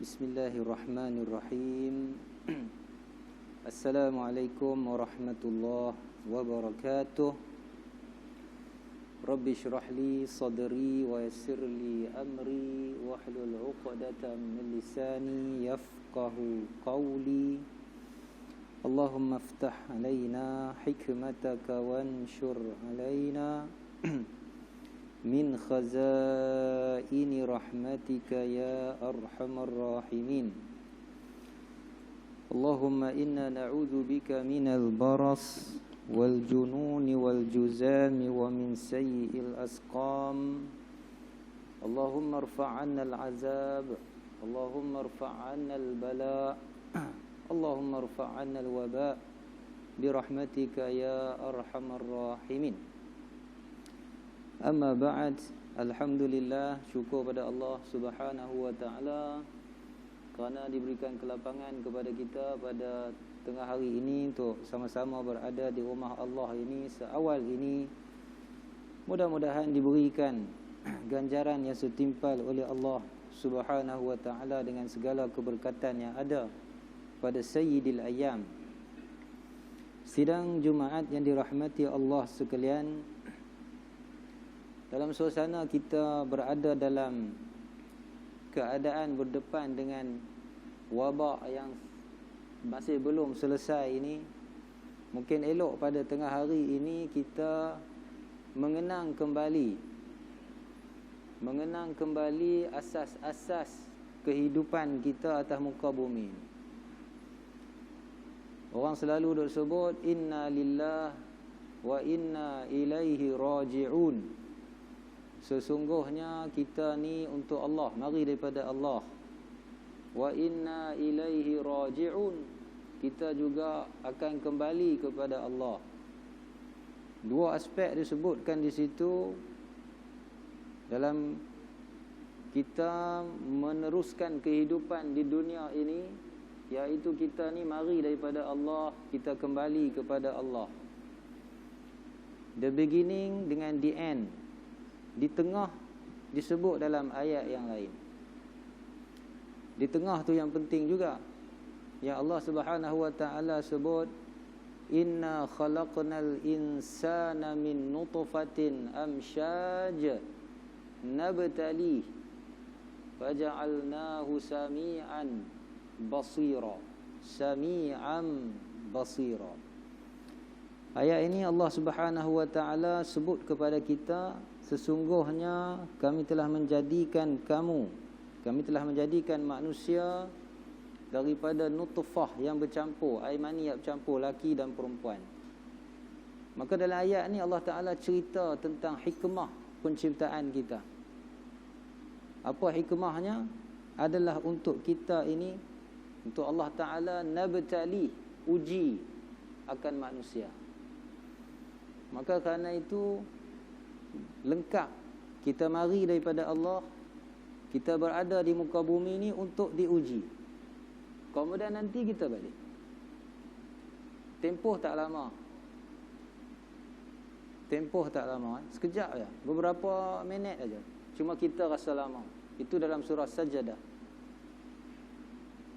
Bismillahirrahmanirrahim. Assalamualaikum warahmatullahi wabarakatuh. Rabbi shrah li sadri wa yassir li amri wahlul 'uqdatam min lisani yafqahu qawli. Allahumma iftah alaina hikmataka wanshur alaina min khazaini rahmatika ya arhamar rahimin. Allahumma inna na'udzu bika minal baras wal jununi wal juzami wa min sayyi'il asqam. Allahumma irfa' 'anna al 'azab, Allahumma irfa' 'anna al bala, Allahumma irfa' 'anna al waba bi rahmatika ya arhamar rahimin. Amma ba'd, alhamdulillah, syukur pada Allah Subhanahu wa taala kerana diberikan kelapangan kepada kita pada tengah hari ini untuk sama-sama berada di rumah Allah ini seawal ini. Mudah-mudahan diberikan ganjaran yang setimpal oleh Allah Subhanahu wa taala dengan segala keberkatan yang ada pada Sayyidil Ayyam. Sidang Jumaat yang dirahmati Allah sekalian, dalam suasana kita berada dalam keadaan berdepan dengan wabak yang masih belum selesai ini, mungkin elok pada tengah hari ini kita mengenang kembali asas-asas kehidupan kita atas muka bumi. Orang selalu duk sebut inna lillah wa inna ilaihi raji'un. Sesungguhnya kita ni untuk Allah, mari daripada Allah. Wa inna ilaihi raji'un, kita juga akan kembali kepada Allah. Dua aspek disebutkan di situ dalam kita meneruskan kehidupan di dunia ini, iaitu kita ni mari daripada Allah, kita kembali kepada Allah. The beginning dengan the end, di tengah disebut dalam ayat yang lain. Di tengah tu yang penting juga, yang Allah Subhanahu wa taala sebut inna khalaqnal insana min nutfatin amshaj nabtali faja'alnahu sami'an basira. Ayat ini Allah Subhanahu wa taala sebut kepada kita, sesungguhnya kami telah menjadikan manusia daripada nutfah yang bercampur, air mani yang bercampur laki dan perempuan. Maka dalam ayat ni Allah Ta'ala cerita tentang hikmah penciptaan kita. Apa hikmahnya? Adalah untuk kita ini, untuk Allah Ta'ala nabtali, uji akan manusia. Maka kerana itu lengkap kita mari daripada Allah, kita berada di muka bumi ini untuk diuji. Kemudian nanti kita balik. Tempoh tak lama, sekejap saja, beberapa minit saja. Cuma kita rasa lama. Itu dalam surah Sajdah.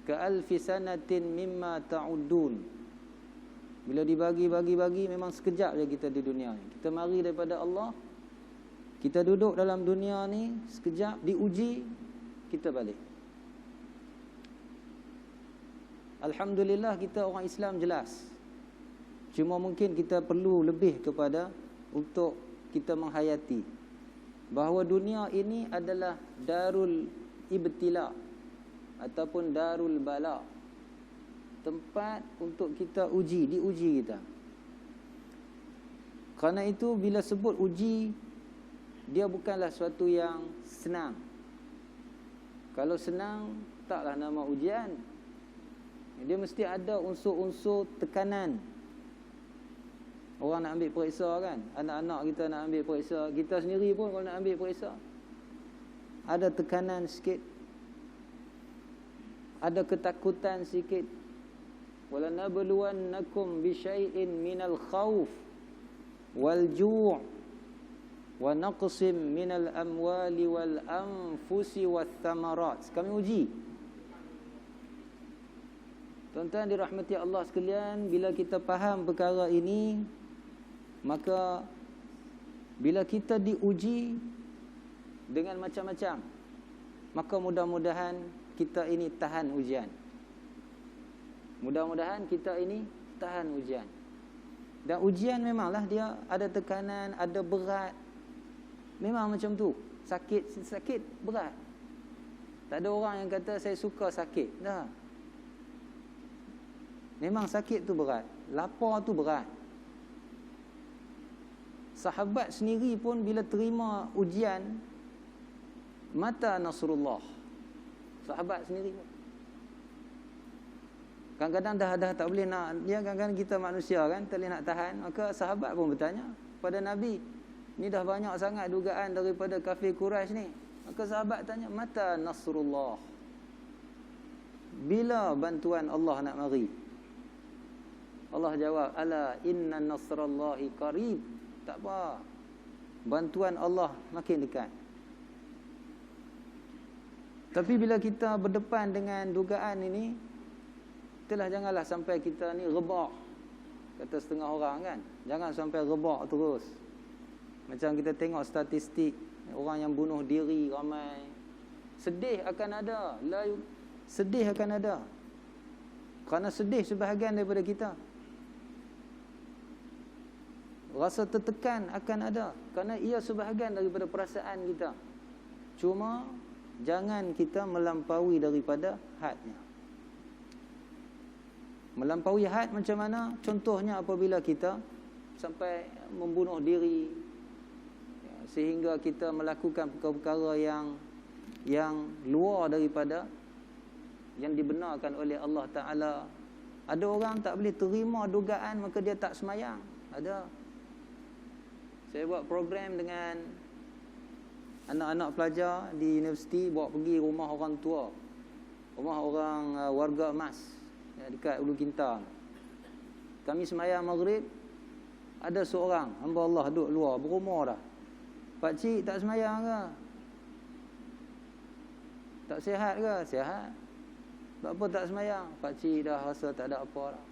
Ka'alfi sanatin mimma ta'udun. Bila dibagi memang sekejap je kita di dunia ni. Kita mari daripada Allah, kita duduk dalam dunia ni sekejap, diuji, kita balik. Alhamdulillah kita orang Islam jelas. Cuma mungkin kita perlu lebih kepada untuk kita menghayati bahawa dunia ini adalah darul ibtila ataupun darul bala, tempat untuk kita diuji kita. Kerana itu bila sebut uji, dia bukanlah suatu yang senang. Kalau senang, taklah nama ujian. Dia mesti ada unsur-unsur tekanan. Orang nak ambil periksa kan, anak-anak kita nak ambil periksa, kita sendiri pun kalau nak ambil periksa, ada tekanan sikit, ada ketakutan sikit. Wala nabluwannakum bi syai'in minal khauf wal ju' wa naqsim minal amwali wal anfusi wath thamarat. Kami uji. Tuan-tuan dirahmati Allah sekalian, bila kita faham perkara ini, maka bila kita diuji dengan macam-macam, maka mudah-mudahan kita ini tahan ujian. Mudah-mudahan kita ini tahan ujian. Dan ujian memanglah dia ada tekanan, ada berat. Memang macam tu. Sakit berat. Tak ada orang yang kata saya suka sakit. Dah. Memang sakit tu berat. Lapar tu berat. Sahabat sendiri pun bila terima ujian, mata nasrullah. Sahabat sendiri pun. Kadang-kadang dah tak boleh nak. Dia kadang-kadang kita manusia kan, tak boleh nak tahan. Maka sahabat pun bertanya pada Nabi, ni dah banyak sangat dugaan daripada kafir Quraisy ni. Maka sahabat tanya, mata nasrullah? Bila bantuan Allah nak mari? Allah jawab, ala inna nasrallahi qarib. Tak apa. Bantuan Allah makin dekat. Tapi bila kita berdepan dengan dugaan ini, itulah janganlah sampai kita ni rebak. Kata setengah orang kan, jangan sampai rebak terus. Macam kita tengok statistik, orang yang bunuh diri ramai. Sedih akan ada. Sedih akan ada. Kerana sedih sebahagian daripada kita. Rasa tertekan akan ada. Kerana ia sebahagian daripada perasaan kita. Cuma jangan kita melampaui daripada hadnya. Melampaui had macam mana? Contohnya apabila kita sampai membunuh diri, sehingga kita melakukan perkara-perkara yang luar daripada yang dibenarkan oleh Allah Ta'ala. Ada orang tak boleh terima dugaan, maka dia tak semayang. Ada. Saya buat program dengan anak-anak pelajar di universiti, bawa pergi rumah orang tua, rumah orang warga emas dekat Ulu Kintar. Kami semayang maghrib, ada seorang hamba Allah duduk luar berumur dah. Pakcik tak semayang ke? Tak sihat ke? Sihat. Sebab apa tak semayang? Pakcik dah rasa tak ada apa dah.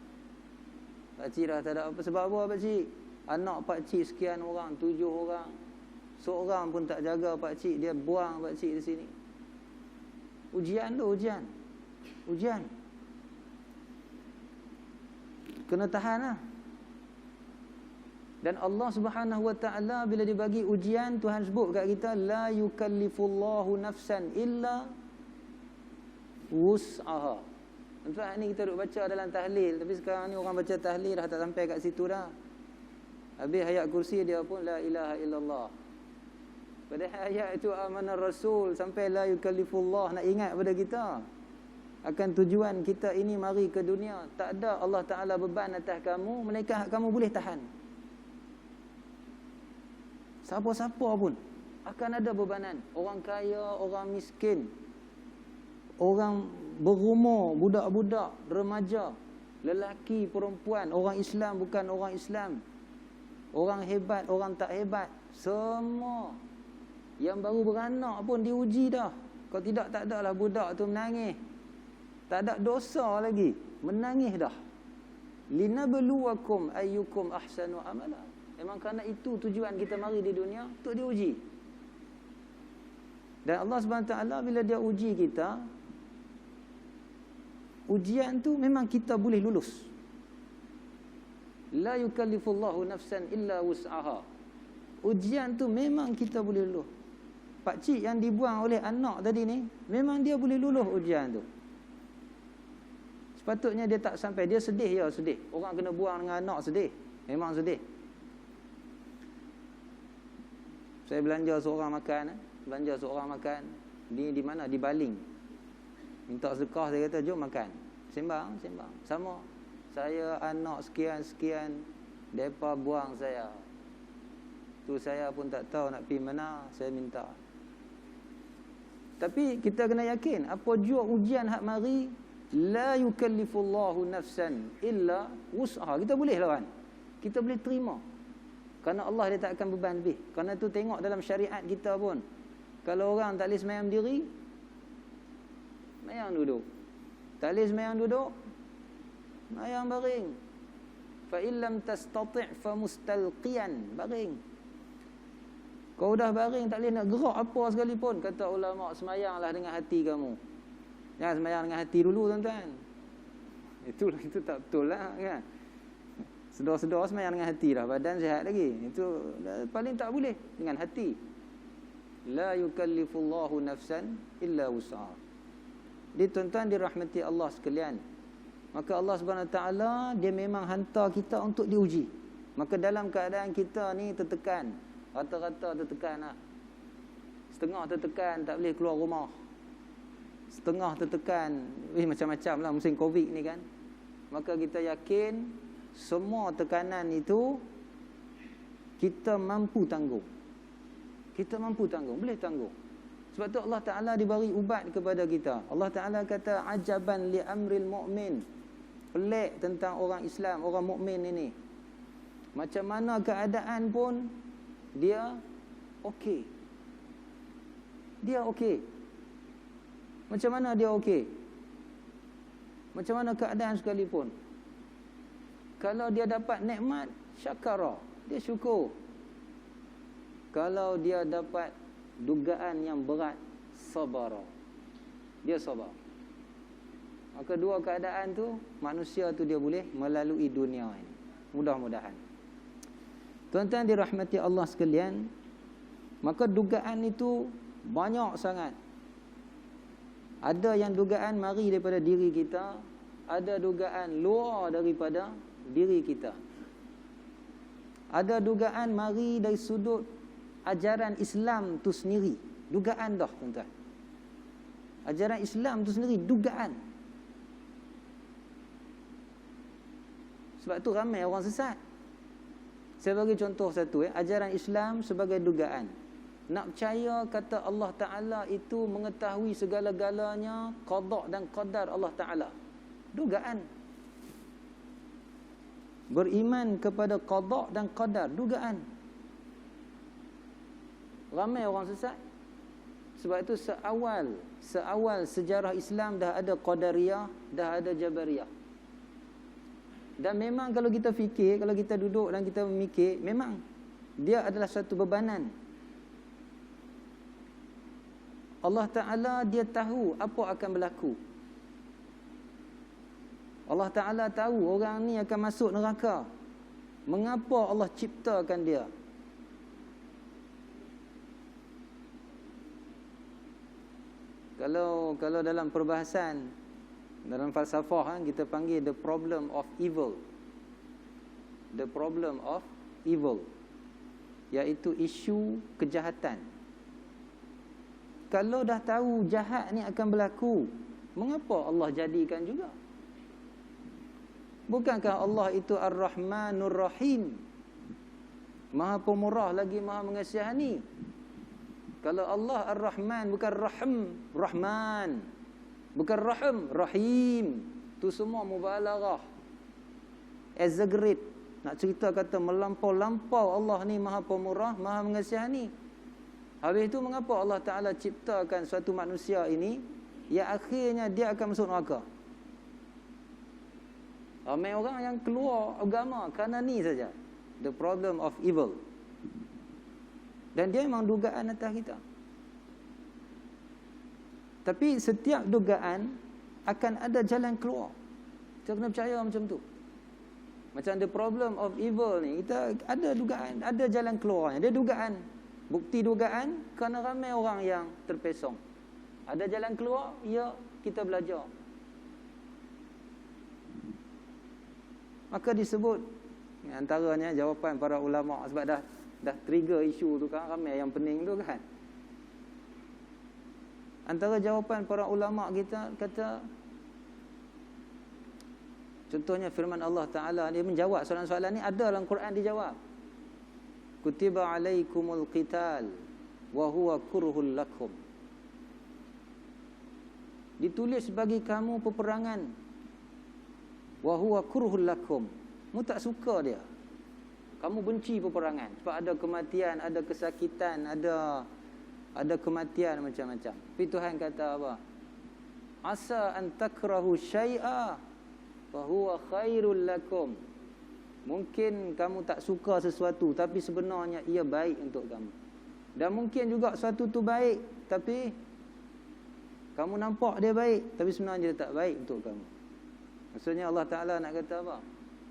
Pakcik dah tak ada apa. Sebab apa pakcik? Anak pakcik sekian orang, 7 orang. Seorang pun tak jaga pakcik. Dia buang pakcik di sini. Ujian tu, ujian. Ujian. Kena tahan lah. Dan Allah Subhanahu Wa Ta'ala bila dibagi ujian, Tuhan sebut kat kita, la yukallifullahu nafsan illa wus'aha. Tuan ni kita duk baca dalam tahlil, tapi sekarang ni orang baca tahlil dah tak sampai kat situ dah. Habis ayat kursi dia pun la ilaha illallah. Padahal ayat itu amanah Rasul sampai la yukallifullah, nak ingat pada kita akan tujuan kita ini mari ke dunia. Tak ada Allah Ta'ala beban atas kamu, melainkan kamu boleh tahan. Siapa-siapa pun akan ada bebanan. Orang kaya, orang miskin, orang berumur, budak-budak, remaja, lelaki, perempuan, orang Islam, bukan orang Islam, orang hebat, orang tak hebat, semua. Yang baru beranak pun diuji dah. Kalau tidak, tak ada lah budak tu menangis. Tak ada dosa lagi, menangis dah. Linabluwakum ayyukum ahsanu amala. Memang kerana itu tujuan kita mari di dunia, untuk diuji. Dan Allah SWT bila dia uji kita, ujian tu memang kita boleh lulus. La yukallifullahu nafsan illa wus'aha. Ujian tu memang kita boleh lulus. Pakcik yang dibuang oleh anak tadi ni, memang dia boleh lulus ujian tu. Sepatutnya dia tak sampai. Dia sedih, ya sedih. Orang kena buang dengan anak sedih. Memang sedih. Saya belanja seorang makan. Belanja seorang makan. Di mana? Di Baling. Minta sedekah, saya kata jom makan. Sembang. Sama. Saya anak sekian-sekian. Mereka buang saya. Tu saya pun tak tahu nak pergi mana. Saya minta. Tapi kita kena yakin. Apa jua ujian hak mari, la yukallifullahu nafsan illa wus'aha. Kita boleh lawan. Kita boleh terima. Kerana Allah dia tak akan beban lebih. Kerana tu tengok dalam syariat kita pun. Kalau orang tak boleh semayang berdiri, semayang duduk. Tak boleh semayang duduk, Semayang baring. Fa illam tastati' fa mustalqiyan, baring. Kau dah baring tak boleh nak gerak apa sekalipun, kata ulama, semayanglah dengan hati kamu. Jangan semayang dengan hati dulu tuan-tuan. Itu tak betul lah kan. Sedar-sedar semayang dengan hati dah, badan sihat lagi. Itu paling tak boleh dengan hati. La yukallifullahu nafsan illa wus'aha. Dia tuan-tuan dirahmati Allah sekalian. Maka Allah Subhanahu Wa Taala dia memang hantar kita untuk diuji. Maka dalam keadaan kita ni tertekan, rata-rata tertekan lah. Setengah tertekan tak boleh keluar rumah. Setengah tertekan, macam-macam lah musim Covid ni kan. Maka kita yakin semua tekanan itu kita mampu tanggung. Kita mampu tanggung, boleh tanggung. Sebab tu Allah Ta'ala diberi ubat kepada kita. Allah Ta'ala kata ajaban li amril mu'min. Pelik tentang orang Islam, orang mukmin ini. Macam mana keadaan pun dia okey. Dia okey. Macam mana dia okey? Macam mana keadaan sekalipun. Kalau dia dapat nikmat, syakara, dia syukur. Kalau dia dapat dugaan yang berat, sabara, dia sabar. Maka dua keadaan tu manusia tu dia boleh melalui dunia ini. Mudah-mudahan. Tuan-tuan dirahmati Allah sekalian, maka dugaan itu banyak sangat. Ada yang dugaan mari daripada diri kita, ada dugaan luar daripada diri kita. Ada dugaan mari dari sudut ajaran Islam tu sendiri. Dugaan dah tuan-tuan. Ajaran Islam tu sendiri dugaan. Sebab tu ramai orang sesat. Saya bagi contoh satu, ajaran Islam sebagai dugaan. Nak percaya kata Allah Ta'ala itu mengetahui segala-galanya, qada' dan qadar Allah Ta'ala. Dugaan. Beriman kepada qada' dan qadar, dugaan. Ramai orang sesat. Sebab itu seawal sejarah Islam dah ada qadariyah, dah ada jabariyah. Dan memang kalau kita fikir, kalau kita duduk dan kita memikir, memang dia adalah satu bebanan. Allah Ta'ala dia tahu apa akan berlaku. Allah Ta'ala tahu orang ni akan masuk neraka. Mengapa Allah ciptakan dia? Kalau dalam perbahasan, dalam falsafah kita panggil the problem of evil. The problem of evil, iaitu isu kejahatan. Kalau dah tahu jahat ni akan berlaku, mengapa Allah jadikan juga? Bukankah Allah itu Ar-Rahmanur Rahim, Maha Pemurah lagi Maha Mengasihani? Kalau Allah Ar-Rahman bukan Rahman, bukan Rahim. Tu semua mubalaghah, exaggerate. Nak cerita kata melampau-lampau Allah ni Maha Pemurah, Maha Mengasihani. Habis itu mengapa Allah Ta'ala ciptakan suatu manusia ini yang akhirnya dia akan masuk neraka? Ramai orang yang keluar agama kerana ni saja. The problem of evil. Dan dia memang dugaan atas kita. Tapi setiap dugaan akan ada jalan keluar. Kita kena percaya macam tu. Macam the problem of evil ni, kita ada dugaan, ada jalan keluarnya. Dia dugaan. Bukti dugaan kerana ramai orang yang terpesong. Ada jalan keluar, ya, kita belajar. Maka disebut, antaranya jawapan para ulama, sebab dah trigger isu tu kan, ramai yang pening tu kan. Antara jawapan para ulama kita kata, contohnya firman Allah Ta'ala, dia menjawab soalan-soalan ni ada dalam Quran dijawab. Kutiba alaikumul qital wa huwa kurhul lakum. Ditulis bagi kamu peperangan, wa huwa kurhul lakum. Kamu tak suka dia, kamu benci peperangan sebab ada kematian, ada kesakitan, ada kematian macam-macam. Tapi Tuhan kata apa? Asa an takrahu syai'a fahuwa khairul lakum. Mungkin kamu tak suka sesuatu, tapi sebenarnya ia baik untuk kamu. Dan mungkin juga sesuatu tu baik, tapi kamu nampak dia baik, tapi sebenarnya dia tak baik untuk kamu. Maksudnya Allah Ta'ala nak kata apa?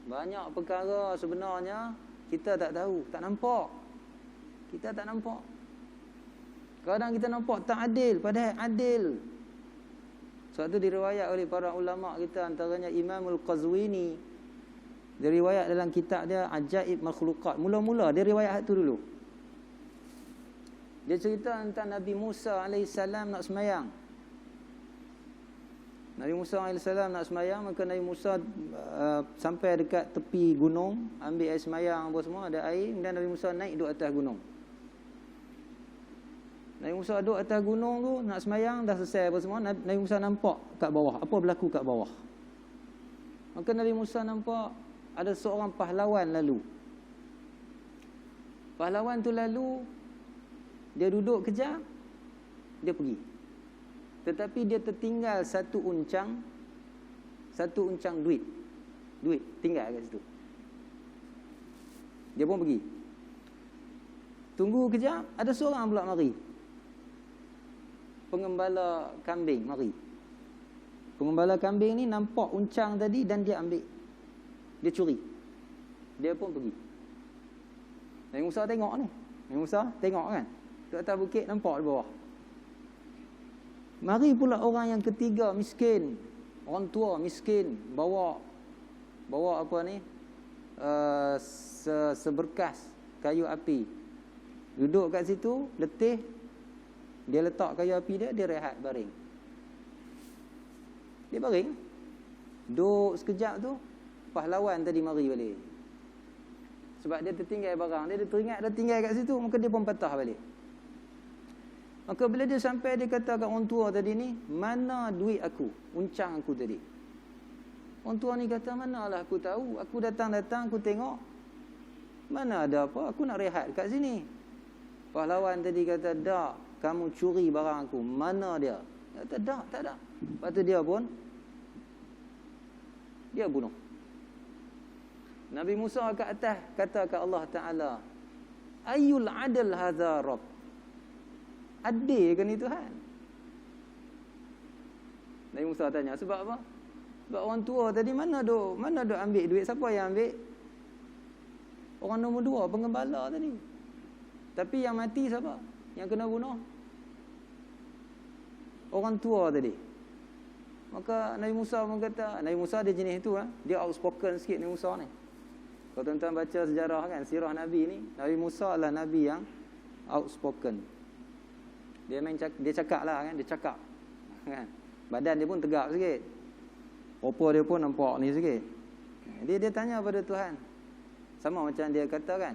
Banyak perkara sebenarnya kita tak tahu, tak nampak. Kita tak nampak. Kadang kita nampak tak adil, padahal adil. Sebab tu diriwayat oleh para ulama kita, antaranya Imamul Qazwini. Dia riwayat dalam kitab dia Ajaib Makhluqat. Mula-mula dia riwayat tu dulu. Dia cerita tentang Nabi Musa AS nak semayang. Nabi Musa AS nak semayang, maka Nabi Musa sampai dekat tepi gunung, ambil air semayang apa semua, ada air, dan Nabi Musa naik duduk atas gunung. Nabi Musa duduk atas gunung tu, nak semayang, dah selesai apa semua, Nabi Musa nampak kat bawah, apa berlaku kat bawah. Maka Nabi Musa nampak ada seorang pahlawan lalu. Pahlawan tu lalu, dia duduk kejap, dia pergi. Tetapi dia tertinggal satu uncang duit. Duit tinggal kat situ. Dia pun pergi. Tunggu kejap, ada seorang pula mari. Pengembala kambing mari. Pengembala kambing ni nampak uncang tadi dan dia ambil. Dia curi. Dia pun pergi. Nabi Musa tengok ni. Nabi Musa tengok kan. Di atas bukit nampak di bawah. Mari pula orang yang ketiga miskin. Orang tua miskin. Bawa apa ni? Seberkas kayu api. Duduk kat situ, letih. Dia letak kayu api dia rehat baring. Dia baring. Duduk sekejap tu, pahlawan tadi mari balik. Sebab dia tertinggal barang. Dia teringat dia tinggal kat situ, maka dia pun patah balik. Maka bila dia sampai, dia kata kat orang tua tadi ni, mana duit aku, uncang aku tadi. Orang tua ni kata, manalah aku tahu. Aku datang-datang, aku tengok, mana ada apa, aku nak rehat kat sini. Pahlawan tadi kata, tak, kamu curi barang aku. Mana dia? Dia kata, tak, tak ada. Lepas tu dia pun, dia bunuh. Nabi Musa kat atas, kata kat Allah Ta'ala, Ayyul adal hadha Rabb. Adil ke ni Tuhan? Nabi Musa tanya, sebab apa? Sebab orang tua tadi mana duk ambil duit? Siapa yang ambil? Orang nombor 2, pengembala tadi. Tapi yang mati siapa? Yang kena bunuh? Orang tua tadi. Maka Nabi Musa pun kata, Nabi Musa dia jenis tu, dia outspoken sikit Nabi Musa ni. Kalau tuan-tuan baca sejarah kan, sirah Nabi ni, Nabi Musa adalah Nabi yang outspoken. Dia cakap lah kan, dia cakap kan. Badan dia pun tegap sikit. Rupa dia pun nampak ni sikit. Dia tanya pada Tuhan. Sama macam dia kata kan,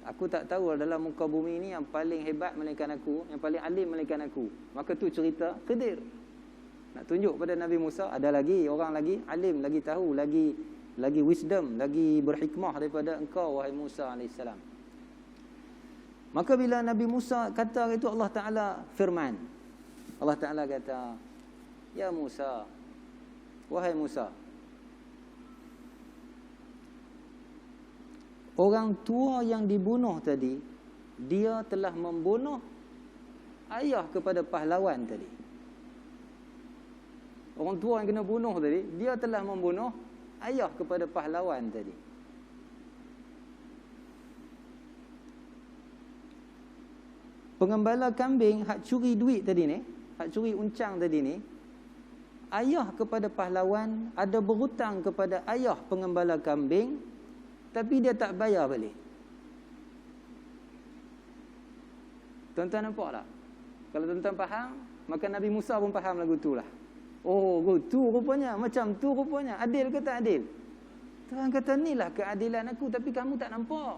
aku tak tahu dalam muka bumi ni yang paling hebat melainkan aku, yang paling alim melainkan aku. Maka tu cerita Khidir. Nak tunjuk pada Nabi Musa, ada lagi orang lagi alim, lagi tahu, lagi wisdom, lagi berhikmah daripada engkau wahai Musa alaihissalam. Maka bila Nabi Musa kata itu, Allah Ta'ala firman. Allah Ta'ala kata, ya Musa, wahai Musa, orang tua yang dibunuh tadi, dia telah membunuh ayah kepada pahlawan tadi. Orang tua yang kena bunuh tadi, dia telah membunuh ayah kepada pahlawan tadi. Pengembala kambing hak curi duit tadi ni, hak curi uncang tadi ni, ayah kepada pahlawan ada berhutang kepada ayah pengembala kambing, tapi dia tak bayar balik. Tuan-tuan nampak tak? Kalau tuan-tuan faham, maka Nabi Musa pun faham lagu tu lah. Oh, tu rupanya, macam tu rupanya. Adil ke tak adil? Tuhan kata, inilah keadilan aku, tapi kamu tak nampak.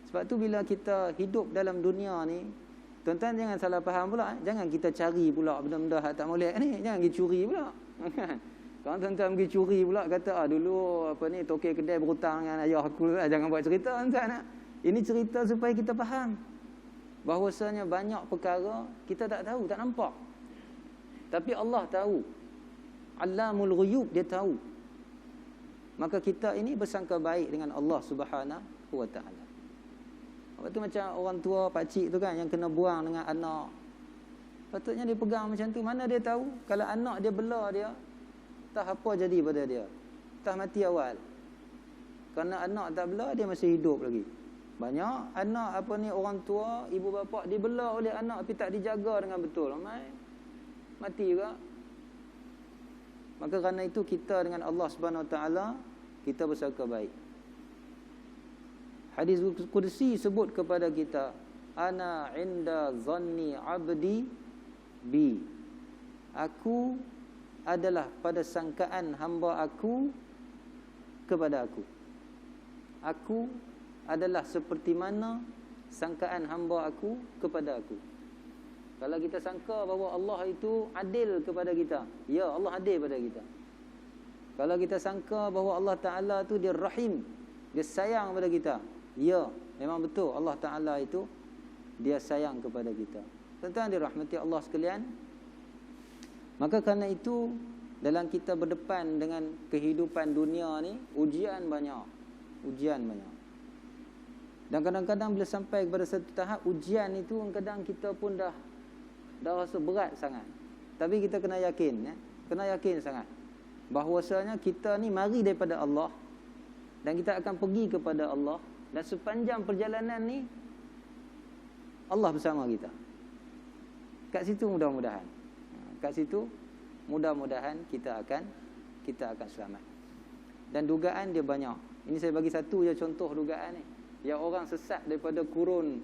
Sebab tu bila kita hidup dalam dunia ni, tuan-tuan jangan salah faham pula. Jangan kita cari pula benda-benda hak tak molek ni. Jangan pergi curi pula. Kalau tuan-tuan pergi curi pula, kata dulu apa ni, tokek kedai berhutang dengan ayah aku. Jangan buat cerita tuan-tuan. Ini cerita supaya kita faham bahawasanya banyak perkara kita tak tahu, tak nampak. Tapi Allah tahu. Allamul ghuyub, dia tahu. Maka kita ini bersangka baik dengan Allah Subhanahu wa taala. Lepas tu macam orang tua pakcik tu kan yang kena buang dengan anak. Patutnya dia pegang macam tu. Mana dia tahu kalau anak dia bela dia, tak apa jadi pada dia. Tak mati awal. Kerana anak tak bela, dia masih hidup lagi. Banyak anak orang tua, ibu bapa dibela oleh anak tapi tak dijaga dengan betul. Mati juga. Maka kerana itu kita dengan Allah Subhanahu Wa Taala kita bersangka baik. Hadis Qudsi sebut kepada kita, ana inda zanni abdi bi. Aku adalah pada sangkaan hamba aku kepada aku. Aku adalah seperti mana sangkaan hamba aku kepada aku. Kalau kita sangka bahawa Allah itu adil kepada kita, ya, Allah adil pada kita. Kalau kita sangka bahawa Allah Ta'ala itu dia rahim, dia sayang pada kita, ya, memang betul Allah Ta'ala itu dia sayang kepada kita. Tuan-tuan dirahmati Allah sekalian. Maka kerana itu dalam kita berdepan dengan kehidupan dunia ni, ujian banyak. Dan kadang-kadang bila sampai kepada satu tahap ujian itu, kadang kita pun dah rasa berat sangat. Tapi kita kena yakin, kena yakin sangat bahawasanya kita ni mari daripada Allah dan kita akan pergi kepada Allah, dan sepanjang perjalanan ni Allah bersama kita. Kat situ mudah-mudahan kita akan selamat. Dan dugaan dia banyak. Ini saya bagi satu je contoh dugaan ni. Yang orang sesat daripada kurun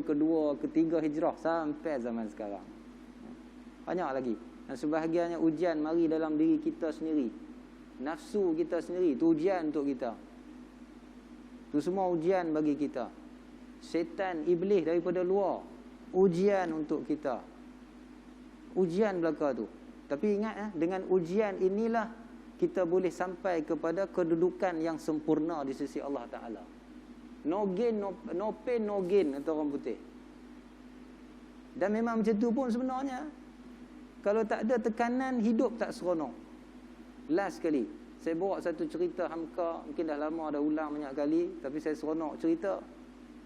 kedua, ketiga hijrah sampai zaman sekarang. Banyak lagi. Dan sebahagiannya ujian mari dalam diri kita sendiri. Nafsu kita sendiri, itu ujian untuk kita. Itu semua ujian bagi kita. Syaitan, iblis daripada luar, ujian untuk kita. Ujian belaka tu. Tapi ingat, dengan ujian inilah kita boleh sampai kepada kedudukan yang sempurna di sisi Allah Ta'ala. No gain, no pain, no gain, kata orang putih. Dan memang macam tu pun sebenarnya. Kalau tak ada tekanan, hidup tak seronok. Last sekali, saya bawa satu cerita hamka, mungkin dah lama dah ulang banyak kali, tapi saya seronok cerita.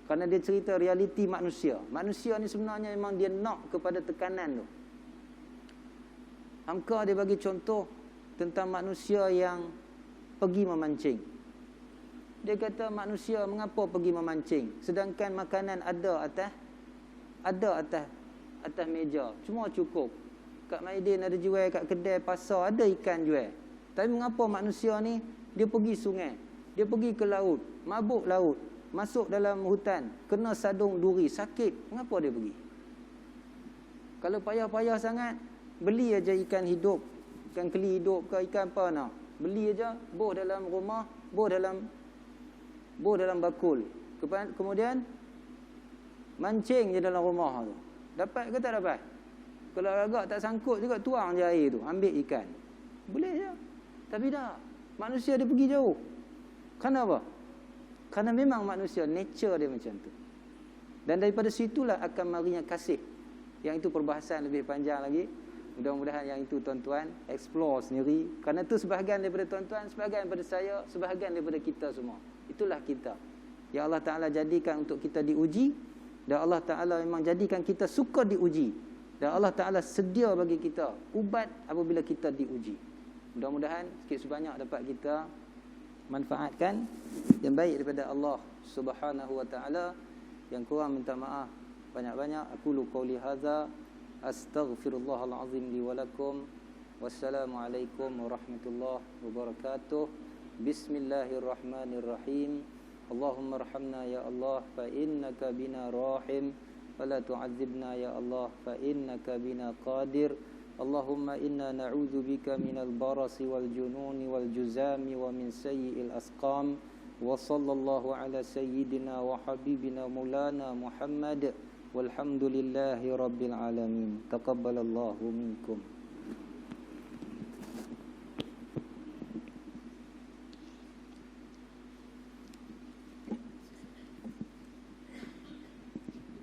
Kerana dia cerita realiti manusia. Manusia ni sebenarnya memang dia nak kepada tekanan tu. Hamka dia bagi contoh tentang manusia yang pergi memancing. Dia kata manusia mengapa pergi memancing sedangkan makanan ada atas meja, cuma cukup. Kat Maidin ada jual, kat kedai pasar ada ikan jual. Tapi mengapa manusia ni dia pergi sungai, dia pergi ke laut, mabuk laut, masuk dalam hutan, kena sadung duri, sakit. Mengapa dia pergi? Kalau payah-payah sangat, beli aja ikan hidup, ikan keli hidup ke ikan apa nak. Beli aja, boh dalam rumah, boh dalam bakul. Kemudian mancing je dalam rumah tu. Dapat ke tak dapat? Kalau agak tak sangkut juga, tuang je air tu, ambil ikan. Boleh je. Tapi tak. Manusia dia pergi jauh. Kenapa? Kerana memang manusia, nature dia macam tu. Dan daripada situlah akan marinya kasih. Yang itu perbahasan lebih panjang lagi. Mudah-mudahan yang itu tuan-tuan explore sendiri. Kerana itu sebahagian daripada tuan-tuan, sebahagian daripada saya, sebahagian daripada kita semua. Itulah kita. Yang Allah Ta'ala jadikan untuk kita diuji. Dan Allah Ta'ala memang jadikan kita suka diuji. Dan Allah Ta'ala sedia bagi kita ubat apabila kita diuji. Mudah-mudahan sikit sebanyak dapat kita manfaatkan yang baik daripada Allah Subhanahu Wa Ta'ala. Yang kurang minta maaf banyak-banyak. Aqulu qawli hadza astaghfirullahal azim li wa lakum. Wassalamualaikum warahmatullahi wabarakatuh. Bismillahirrahmanirrahim. Allahumma arhamna ya Allah fa innaka bina rahim. فلا تعذبنا يا الله فإنك بنا قادر. اللهم إنا نعوذ بك من البرص والجنون والجزام ومن سيء الأسقام. وصلى الله على سيدنا وحبيبنا مولانا محمد والحمد لله رب العالمين. تقبل الله منكم.